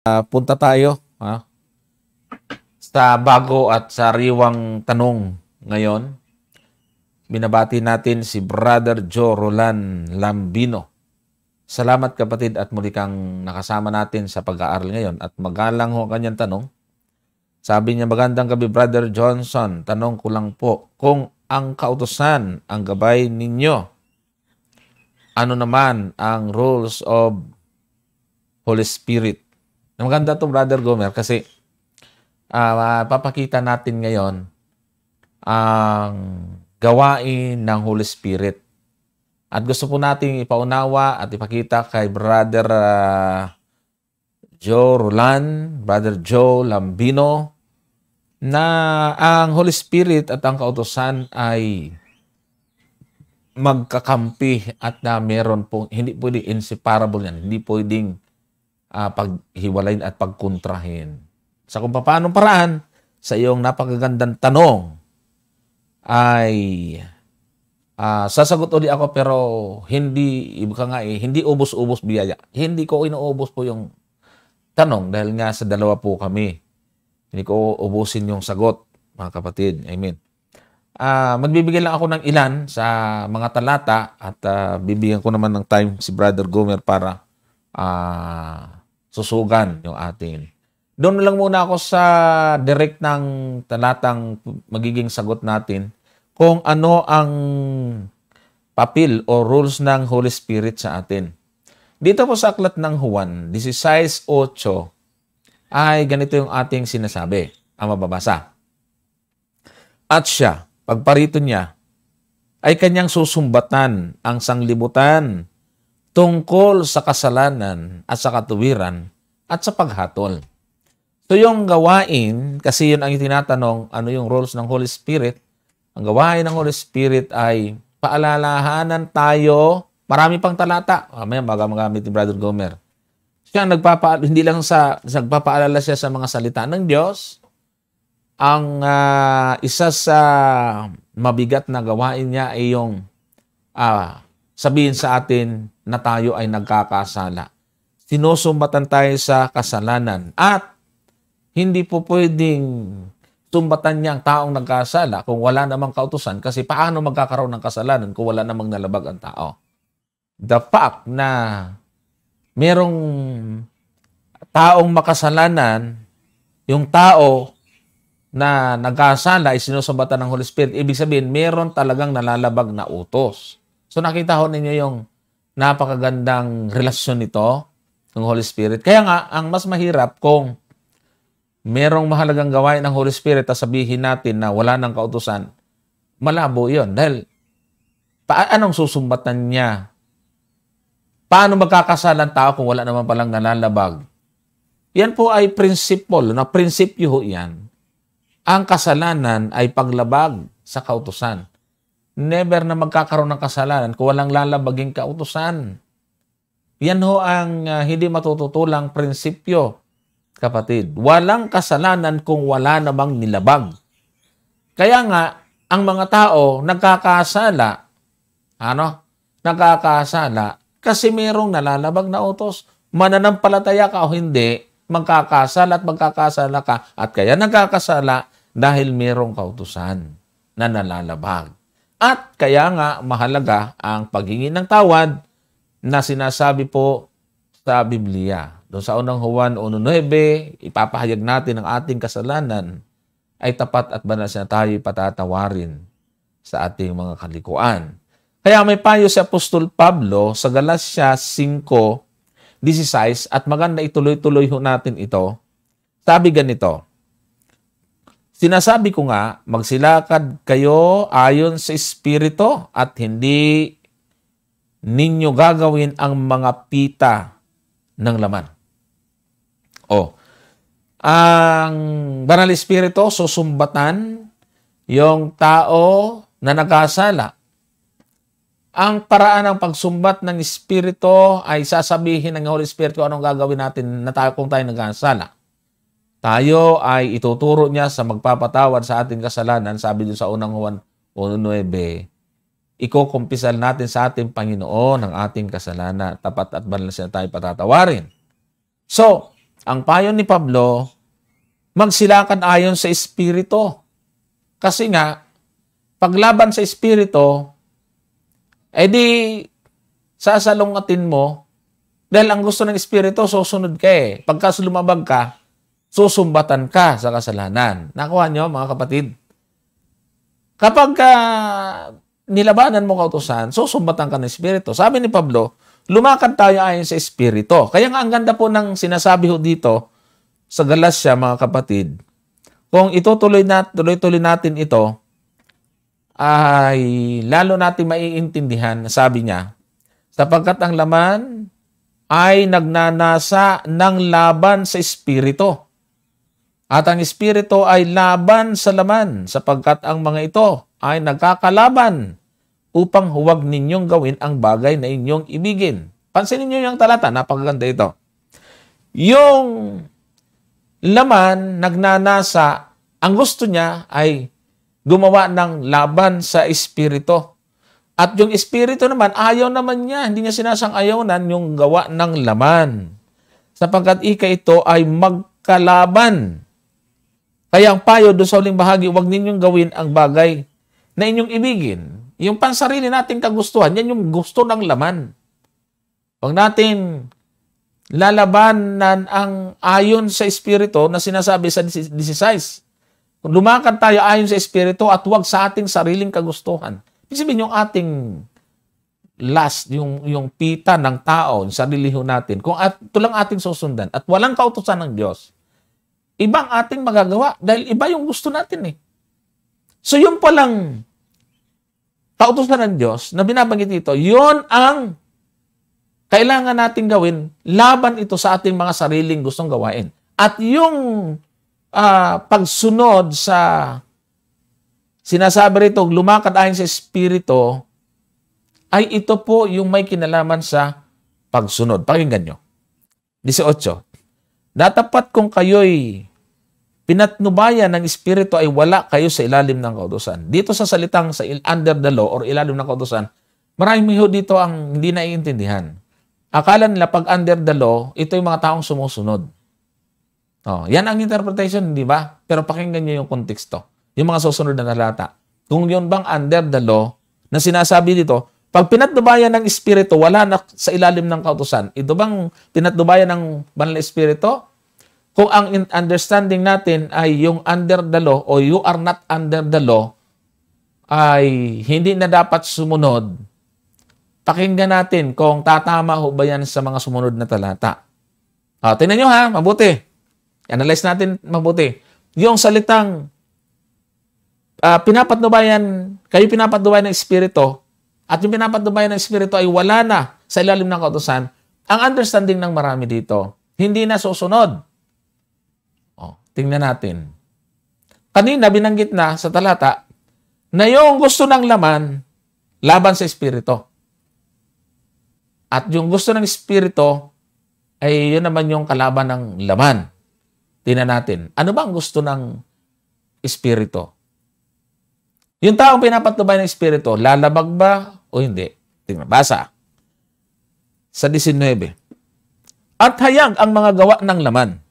Punta tayo sa bago at sariwang tanong ngayon. Binabati natin si Brother Joe Roland Lambino. Salamat kapatid at muli kang nakasama natin sa pag-aaral ngayon at magalang ho kanyang tanong. Sabi niya, magandang gabi Brother Johnson, tanong ko lang po kung ang kautusan ang gabay ninyo, ano naman ang rules of Holy Spirit? Maganda to Brother Gomer kasi papakita natin ngayon ang gawain ng Holy Spirit. At gusto po nating ipaunawa at ipakita kay Brother Joe Roland, Brother Joe Lambino, na ang Holy Spirit at ang kautusan ay magkakampi at na meron po, hindi pwedeng inseparable yan, hindi pwedeng paghiwalayin at pagkontrahin. Sa kung paanong paraan, sa iyong napakagandang tanong, ay sasagot ulit ako pero hindi, hindi ubos-ubos biyaya. Hindi ko inuubos po yung tanong dahil nga sa dalawa po kami. Hindi ko ubusin yung sagot, mga kapatid. Amen. Magbibigay lang ako ng ilan sa mga talata at bibigyan ko naman ng time si Brother Gomer para susugan yung atin. Doon lang muna ako sa direct ng talatang magiging sagot natin kung ano ang papel o rules ng Holy Spirit sa atin. Dito po sa aklat ng Juan 16:8 ay ganito yung ating sinasabi, ang mababasa. At siya, pagparito niya, ay kanyang susumbatan ang sanglibutan tungkol sa kasalanan at sa katuwiran at sa paghatol. So yung gawain, kasi yun ang tinatanong, ano yung roles ng Holy Spirit? Ang gawain ng Holy Spirit ay paalalahanan tayo, marami pang talata. Mamaya magamit ni Brother Gomer. Siya hindi lang nagpapaalala siya sa mga salita ng Diyos. Ang isa sa mabigat na gawain niya ay yung sabihin sa atin na tayo ay nagkakasala. Sinusumbatan tayo sa kasalanan at hindi po pwedeng sumbatan niya ang taong nagkasala kung wala namang kautusan kasi paano magkakaroon ng kasalanan kung wala namang nalabag ang tao? The fact na merong taong makasalanan, yung tao na nagkasala ay sinusumbatan ng Holy Spirit, ibig sabihin meron talagang nalalabag na utos. So nakita ho ninyo yung napakagandang relasyon nito ng Holy Spirit. Kaya nga, ang mas mahirap kung merong mahalagang gawain ng Holy Spirit at sabihin natin na wala ng kautusan, malabo yun. Dahil, anong susumbatan niya? Paano magkakasalan tao kung wala naman palang nalalabag? Yan po ay principle, na prinsipyo yan. Ang kasalanan ay paglabag sa kautusan. Never na magkakaroon ng kasalanan kung walang lalabaging kautusan. Yan ho ang hindi matututulang prinsipyo. Kapatid, walang kasalanan kung wala namang nilabag. Kaya nga, ang mga tao nagkakasala. Nagkakasala kasi mayroong nalalabag na utos. Mananampalataya ka o hindi, magkakasala at magkakasala ka. At kaya nagkakasala dahil mayroong kautusan na nalalabag. At kaya nga mahalaga ang paghingi ng tawad na sinasabi po sa Biblia. Doon sa unang Juan 1:9, ipapahayag natin ang ating kasalanan ay tapat at banal na tayo patatawarin sa ating mga kalikuan. Kaya may payo si Apostol Pablo sa Galatia 5:16 at maganda ituloy-tuloy ho natin ito. Sabi ganito, sinasabi ko nga, magsilakad kayo ayon sa Espiritu at hindi ninyo gagawin ang mga pita ng laman. Ang Banal Espiritu susumbatan yung tao na nagkasala. Ang paraan ng pagsumbat ng Espiritu ay sasabihin ng Holy Spirit kung anong gagawin natin na tayo kung tayo nagkasala. Tayo ay ituturo niya sa magpapatawad sa ating kasalanan. Sabi doon sa unang Juan 1:9, ikukumpisal natin sa ating Panginoon ang ating kasalanan. Tapat at banal na tayo patatawarin. So, Ang payo ni Pablo, magsilakan ayon sa Espiritu. Kasi nga, paglaban sa Espiritu, di sasalungatin mo, dahil ang gusto ng Espiritu, susunod ka eh. Pagka lumabag ka, susumbatan ka sa kasalanan. Nakuha nyo, mga kapatid? Kapag nilabanan mo kautusan, susumbatan ka ng Espiritu. Sabi ni Pablo, lumakad tayo ayon sa Espiritu. Kaya nga ang ganda po ng sinasabi ho dito sa Galatia, mga kapatid, kung itutuloy natin ito, ay lalo natin maiintindihan, sabi niya, sapagkat ang laman ay nagnanasa ng laban sa Espiritu. At ang Espiritu ay laban sa laman, sapagkat ang mga ito ay nagkakalaban upang huwag ninyong gawin ang bagay na inyong ibigin. Pansinin niyo yung talata, napakaganda ito. Yung laman nagnanasa, ang gusto niya ay gumawa ng laban sa Espiritu. At yung Espiritu naman, ayaw naman niya. Hindi niya sinasang-ayaw yung gawa ng laman. Sapagkat ito ay magkalaban. Kaya ang payo doon sa huling bahagi, huwag ninyong gawin ang bagay na inyong ibigin. Yung pansarili nating kagustuhan, yan yung gusto ng laman. Huwag natin lalabanan ang ayon sa Espiritu na sinasabi sa 16. Kung lumakad tayo ayon sa Espiritu at huwag sa ating sariling kagustuhan. Ibig sabihin yung ating lust, yung pita ng tao, yung sarili natin, kung ito lang ating susundan at walang kautusan ng Diyos, ibang ating magagawa dahil iba yung gusto natin eh. So yung palang kautusan ng Diyos na binabanggit dito, yun ang kailangan natin gawin laban ito sa ating mga sariling gustong gawain. At yung pagsunod sa sinasabi rito, lumakad ayon sa Espiritu, ay ito po yung may kinalaman sa pagsunod. Pakinggan nyo. 18. Datapat kung kayo'y pinatnubayan ng Espiritu ay wala kayo sa ilalim ng kautusan. Dito sa salitang sa under the law or ilalim ng kautusan, maraming dito ang hindi naiintindihan. Akala nila pag under the law, ito yung mga taong sumusunod. Yan ang interpretation, di ba? Pero pakinggan nyo yung konteksto. Yung mga susunod na talata. Kung yun bang under the law, na sinasabi dito, pag pinatnubayan ng Espiritu, wala na sa ilalim ng kautusan. Ito bang pinatnubayan ng Banal na Espiritu? Kung ang understanding natin ay yung under the law o you are not under the law, ay hindi na dapat sumunod, pakinggan natin kung tatama ho ba yan sa mga sumunod na talata. Tingnan nyo ha, mabuti. Analyze natin mabuti. Yung salitang kayo pinapatnubayan ng Espiritu at yung pinapatnubayan ng Espiritu ay wala na sa ilalim ng kautusan, ang understanding ng marami dito, hindi na susunod. Tingnan natin. Kanina binanggit na sa talata na yung gusto ng laman, laban sa Espiritu. At yung gusto ng Espiritu, ay yun naman yung kalaban ng laman. Tingnan natin. Ano ba ang gusto ng Espiritu? Yung taong pinapatnubayan ng Espiritu, lalabag ba o hindi? Tingnan, basa. Sa 19. At hayag ang mga gawa ng laman.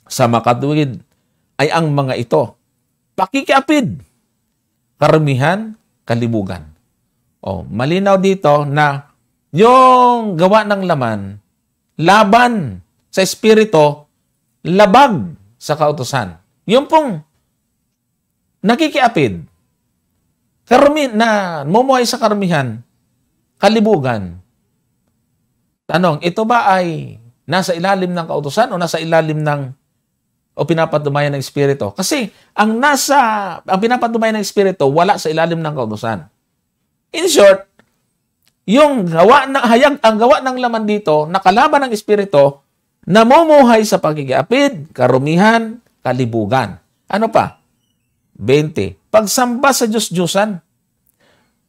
Sa makatuwid ay ang mga ito. Pakikiapid. Karamihan, kalibugan. Malinaw dito na yung gawa ng laman, laban sa Espiritu, labag sa kautusan. Yung pong nakikiapid, na mumuhay sa karamihan, kalibugan. Tanong, ito ba ay nasa ilalim ng kautusan o nasa ilalim o pinapatubayan ng Espiritu? Kasi ang pinapatubayan ng Espiritu wala sa ilalim ng kautusan. In short, yung ang gawa ng laman dito, nakalaban ng Espiritu, namumuhay sa pakikiapid, karumihan, kalibugan. Ano pa? 20. Pagsamba sa Diyos-Diyosan,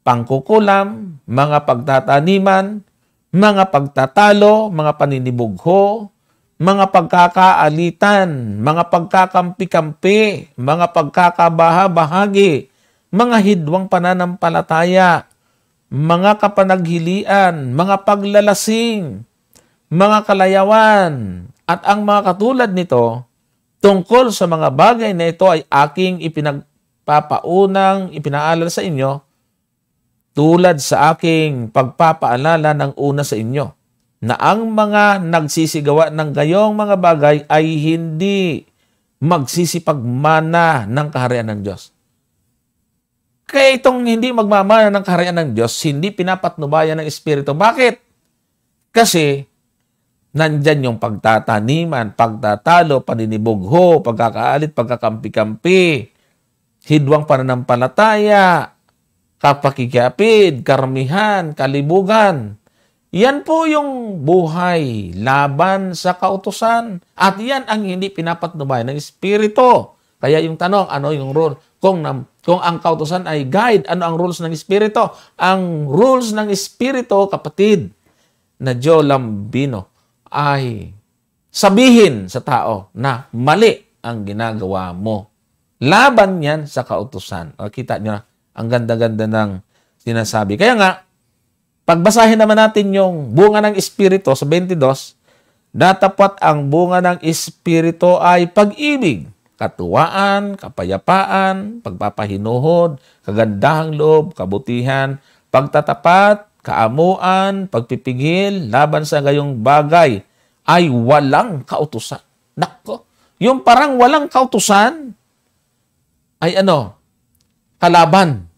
pangkukulam, mga pagtataniman, mga pagtatalo, mga paninibugho, mga pagkakaalitan, mga pagkakampi-kampi, mga pagkakabaha-bahagi, mga hidwang pananampalataya, mga kapanaghilian, mga paglalasing, mga kalayawan, At ang mga katulad nito, tungkol sa mga bagay na ito ay aking ipinagpapaunang ipinaalala sa inyo, tulad sa aking pagpapaalala ng una sa inyo, na ang mga nagsisigawa ng gayong mga bagay ay hindi magsisipagmana ng kaharian ng Diyos. Kaya itong hindi magmamana ng kaharian ng Diyos, hindi pinapatnubayan ng Espiritu. Bakit? Kasi nandyan yung pagtataniman, pagtatalo, paninibugho, pagkakaalit, pagkakampi-kampi, hidwang pananampalataya, kapakikiapid, karamihan, kalibugan. Yan po yung buhay laban sa kautusan. At yan ang hindi pinapatnubayan ng Espiritu. Kaya yung tanong, ano yung rule? Kung ang kautusan ay guide, ano ang rules ng Espiritu? Ang rules ng Espiritu, kapatid, na Joe Lambino, ay sabihin sa tao na mali ang ginagawa mo. Laban yan sa kautusan. O, kita nyo na, ang ganda-ganda ng sinasabi. Kaya nga, pagbasahin naman natin yung bunga ng Espiritu sa 22, datapwat ang bunga ng Espiritu ay pag-ibig, katuwaan, kapayapaan, pagpapahinuhod, kagandahang loob, kabutihan, pagtatapat, kaamuan, pagpipigil, laban sa gayong bagay ay walang kautusan. Nako, yung parang walang kautusan ay ano? Kalaban.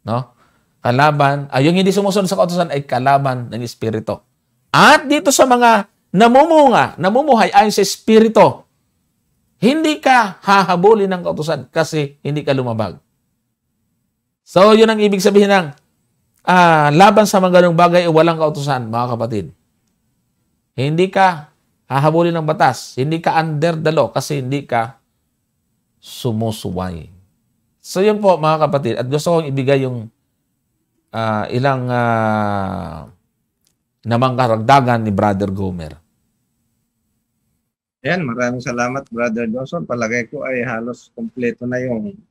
No? Kalaban, yung hindi sumusunod sa kautusan ay kalaban ng Espiritu. At dito sa mga namumuhay ayon sa Espiritu, hindi ka hahabulin ng kautusan kasi hindi ka lumabag. So, yun ang ibig sabihin ng laban sa mga ganung bagay ay walang kautusan, mga kapatid. Hindi ka hahabulin ng batas. Hindi ka under the law kasi hindi ka sumusuway. So, yun po, mga kapatid. At gusto kong ibigay yung ilang namang karagdagan ni Brother Gomer. Ayan, maraming salamat, Brother Johnson. Palagay ko ay halos kompleto na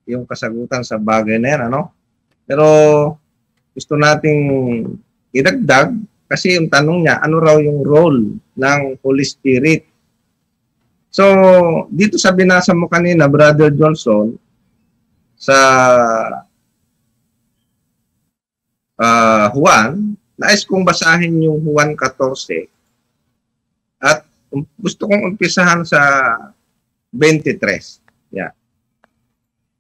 yung kasagutan sa bagay na yan, ano? Pero gusto nating idagdag kasi yung tanong niya, ano raw yung role ng Holy Spirit? So, dito sa binasa mo kanina, Brother Johnson, sa Juan, nais kong basahin yung Juan 14 at gusto kong umpisahan sa 23. Yeah.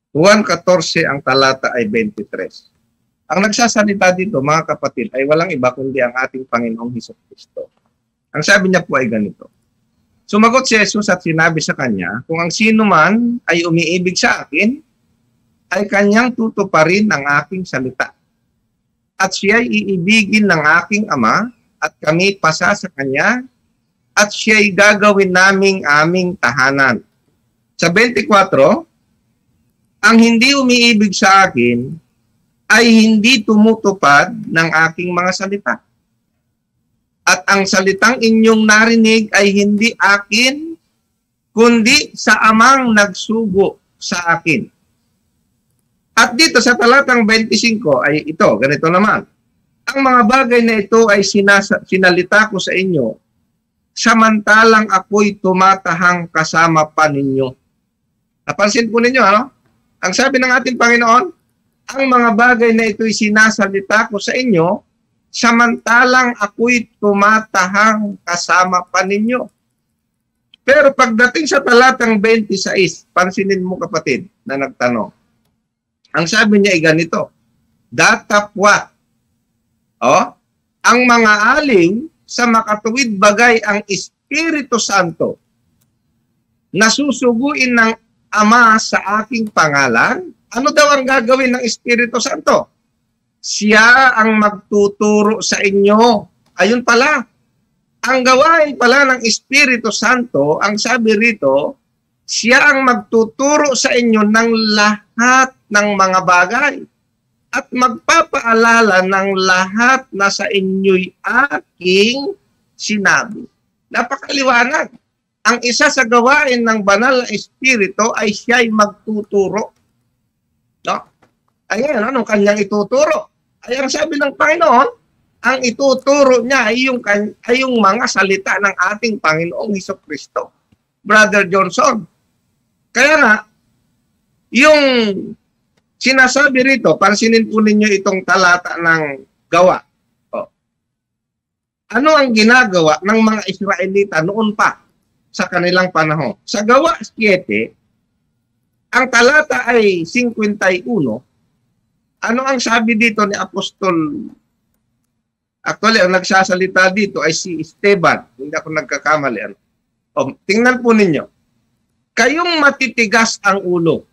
Juan 14 ang talata ay 23. Ang nagsasalita dito, mga kapatid, ay walang iba kundi ang ating Panginoong Hesukristo. Ang sabi niya po ay ganito. Sumagot si Jesus at sinabi sa kanya, kung ang sino man ay umiibig sa akin, ay kanyang tutuparin ang aking salita. At siya'y iibigin ng aking Ama, at kami pasa sa kanya, at siya'y gagawin naming aming tahanan. Sa 24, ang hindi umiibig sa akin, ay hindi tumutupad ng aking mga salita. At ang salitang inyong narinig ay hindi akin, kundi sa Amang nagsugo sa akin. At dito sa talatang 25 ay ito, ganito naman. Ang mga bagay na ito ay sinalita ko sa inyo, samantalang ako'y tumatahang kasama pa ninyo. Napansin po ninyo, ano? Ang sabi ng ating Panginoon, ang mga bagay na ito'y sinasalita ko sa inyo, samantalang ako'y tumatahang kasama pa ninyo. Pero pagdating sa talatang 26, pansinin mo kapatid na nagtanong, ang sabi niya ay ganito, datapwat, ang mga aling sa makatuwid bagay ang Espiritu Santo, nasusuguin ng Ama sa aking pangalan. Ano daw ang gagawin ng Espiritu Santo? Siya ang magtuturo sa inyo. Ayun pala, ang gawain pala ng Espiritu Santo, ang sabi rito, siya ang magtuturo sa inyo ng lahat ng mga bagay at magpapaalala ng lahat na sa inyo'y aking sinabi. Napakaliwanag. Ang isa sa gawain ng banal na Espiritu ay siya'y magtuturo. No? Ayan, anong kanyang ituturo? Ay ang sabi ng Panginoon, ang ituturo niya ay yung mga salita ng ating Panginoong Hesukristo. Brother Johnson. Kaya nga, yung sinasabi rito, pansinin po ninyo itong talata ng Gawa. O, ano ang ginagawa ng mga Israelita noon pa sa kanilang panahon? Sa Gawa 7, ang talata ay 51. Ano ang sabi dito ni Apostol? Actually, ang nagsasalita dito ay si Esteban. Hindi ako nagkakamali. O, tingnan po ninyo. Kayong matitigas ang ulo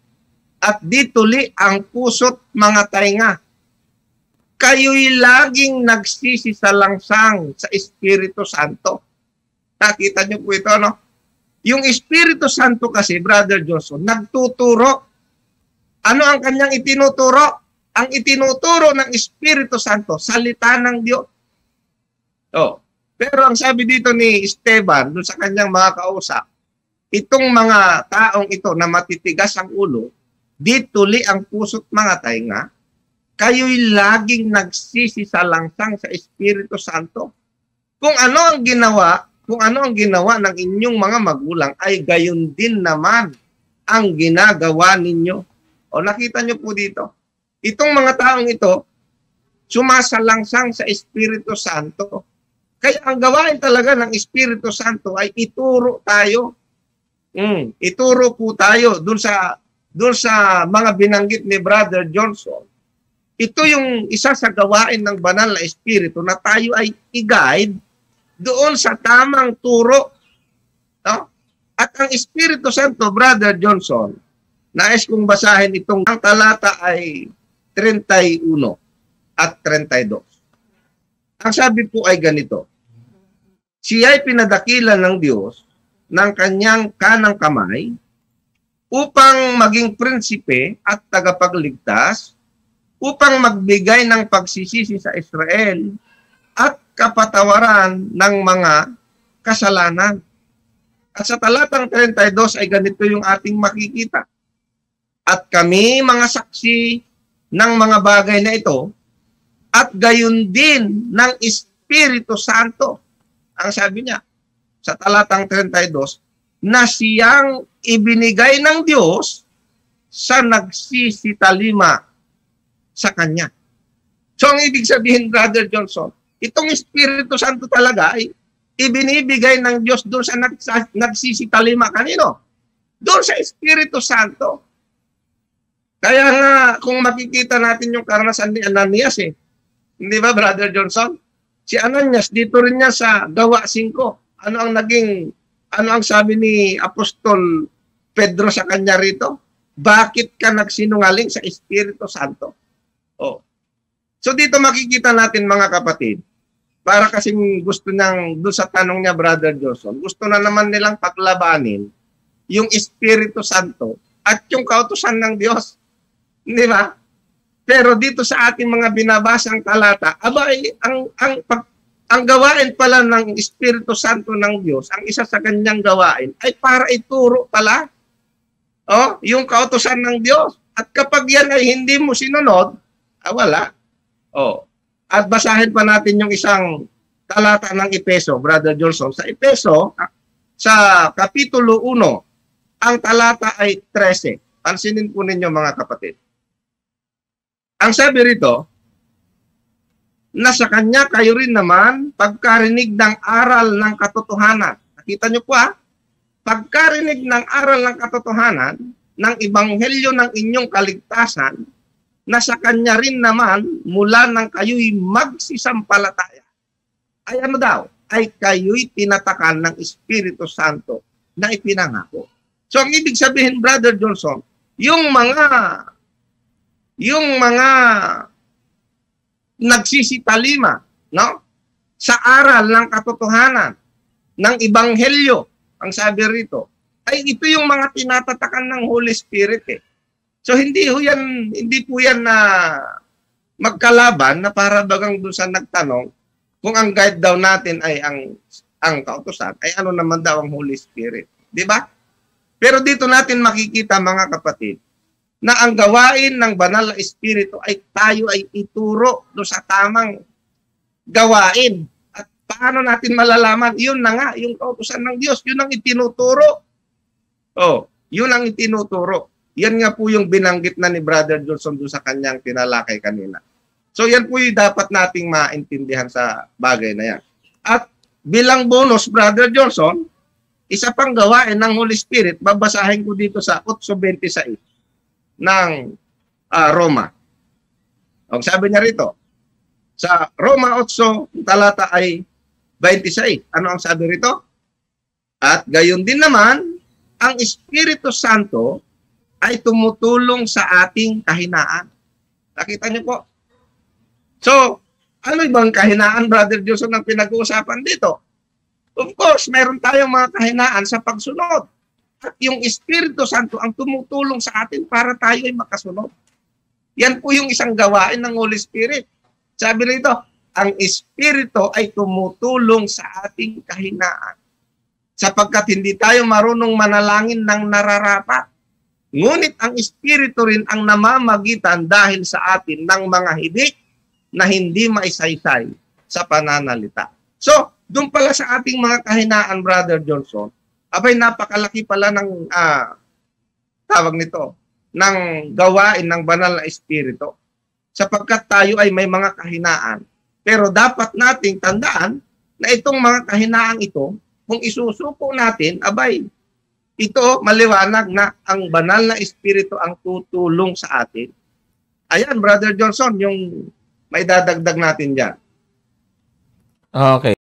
at dituli ang puso't mga tainga. Kayo'y laging nagsisisalangsang sa Espiritu Santo. Nakita niyo po ito, no? Yung Espiritu Santo kasi, Brother Johnson, nagtuturo. Ano ang kanyang itinuturo? Ang itinuturo ng Espiritu Santo, salita ng Diyos. Oh. Pero ang sabi dito ni Esteban, doon sa kanyang mga kausap, itong mga taong ito na matitigas ang ulo, dituli ang puso't mga tainga, kayo'y laging nagsisisalangsang sa Espiritu Santo. Kung ano ang ginawa ng inyong mga magulang ay gayon din naman ang ginagawa ninyo. O nakita nyo po dito, itong mga taong ito, sumasalangsang sa Espiritu Santo. Kaya ang gawain talaga ng Espiritu Santo ay ituro tayo. Ituro po tayo dun sa mga binanggit ni Brother Johnson. Ito yung isa sa gawain ng banal na Espiritu na tayo ay i-guide doon sa tamang turo. No? At ang Espiritu Santo, Brother Johnson, nais kong basahin itong ang talata ay 31 at 32. Ang sabi po ay ganito, siya ay pinadakilan ng Diyos ng kanyang kanang kamay upang maging prinsipe at tagapagligtas, upang magbigay ng pagsisisi sa Israel at kapatawaran ng mga kasalanan. At sa talatang 32 ay ganito yung ating makikita. At kami mga saksi ng mga bagay na ito, at gayon din ng Espiritu Santo. Ang sabi niya sa talatang 32, na siyang ibinigay ng Diyos sa nagsisitalima sa Kanya. So ang ibig sabihin, Brother Johnson, itong Espiritu Santo talaga ay ibinibigay ng Diyos doon sa nagsisitalima kanino? Doon sa Espiritu Santo. Kaya nga, kung makikita natin yung karanasan ni Ananias hindi ba, Brother Johnson? Si Ananias, dito rin niya sa Gawa 5. Ano ang sabi ni Apostol Pedro sa kanya rito? Bakit ka nagsinungaling sa Espiritu Santo? Oh. So dito makikita natin mga kapatid, para kasing gusto niyang, doon sa tanong niya, Brother Johnson, gusto na naman nilang paglabanin yung Espiritu Santo at yung kautusan ng Diyos. Di ba? Pero dito sa ating mga binabasang talata, ang gawain pala ng Espiritu Santo ng Diyos, ang isa sa kanyang gawain, ay para ituro pala yung kautusan ng Diyos. At kapag yan ay hindi mo sinunod, wala. At basahin pa natin yung isang talata ng Epeso, Brother Johnson. Sa Epeso, sa Kapitulo 1, ang talata ay 13. Pansinin po ninyo mga kapatid. Ang sabi rito, na sa kanya kayo rin naman pagkarinig ng aral ng katotohanan. Nakita nyo po pagkarinig ng aral ng katotohanan, ng ebanghelyo ng inyong kaligtasan, na sa kanya rin naman mula nang kayo'y magsisampalataya. Ay ano daw? Ay kayo'y tinatakan ng Espiritu Santo na ipinangako. So ang ibig sabihin, Brother Johnson, yung mga nagsisitalima, no? Sa aral ng katotohanan, ng ebanghelyo, ang sabi rito, ay ito yung mga tinatatakan ng Holy Spirit So hindi po yan na magkalaban na para bagang doon sa nagtanong kung ang guide daw natin ay ang kautusan, ay ano naman daw ang Holy Spirit. Di ba? Pero dito natin makikita mga kapatid, na ang gawain ng banal na Espiritu ay tayo ay ituro do sa tamang gawain. At paano natin malalaman? Yun na nga, yung kautusan ng Diyos, yun ang itinuturo. Oh, yun ang itinuturo. Yan nga po yung binanggit na ni Brother Johnson doon sa kanyang tinalakay kanina. So yan po yung dapat nating maintindihan sa bagay na yan. At bilang bonus, Brother Johnson, isa pang gawain ng Holy Spirit, babasahin ko dito sa 8:26 ng Roma. Ang sabi niya rito, sa Roma 8, talata ay 26. Ano ang sabi rito? At gayon din naman, ang Espiritu Santo ay tumutulong sa ating kahinaan. Nakita niyo po? So, ano ibang kahinaan, Brother Johnson, ang pinag-uusapan dito? Of course, meron tayong mga kahinaan sa pagsunod. At yung Espiritu Santo ang tumutulong sa atin para tayo ay makasunod. Yan po yung isang gawain ng Holy Spirit. Sabi rito, ang Espiritu ay tumutulong sa ating kahinaan. Sapagkat hindi tayo marunong manalangin ng nararapat. Ngunit ang Espiritu rin ang namamagitan dahil sa atin ng mga hidik na hindi maisaysay sa pananalita. So, doon pala sa ating mga kahinaan, Brother Johnson, abay napakalaki pala ng tawag nito, ng gawain ng banal na Espiritu. Sapagkat tayo ay may mga kahinaan. Pero dapat nating tandaan na itong mga kahinaan ito, kung isusuko natin, abay, ito maliwanag na ang banal na Espiritu ang tutulong sa atin. Ayan, Brother Johnson, yung may dadagdag natin dyan. Okay.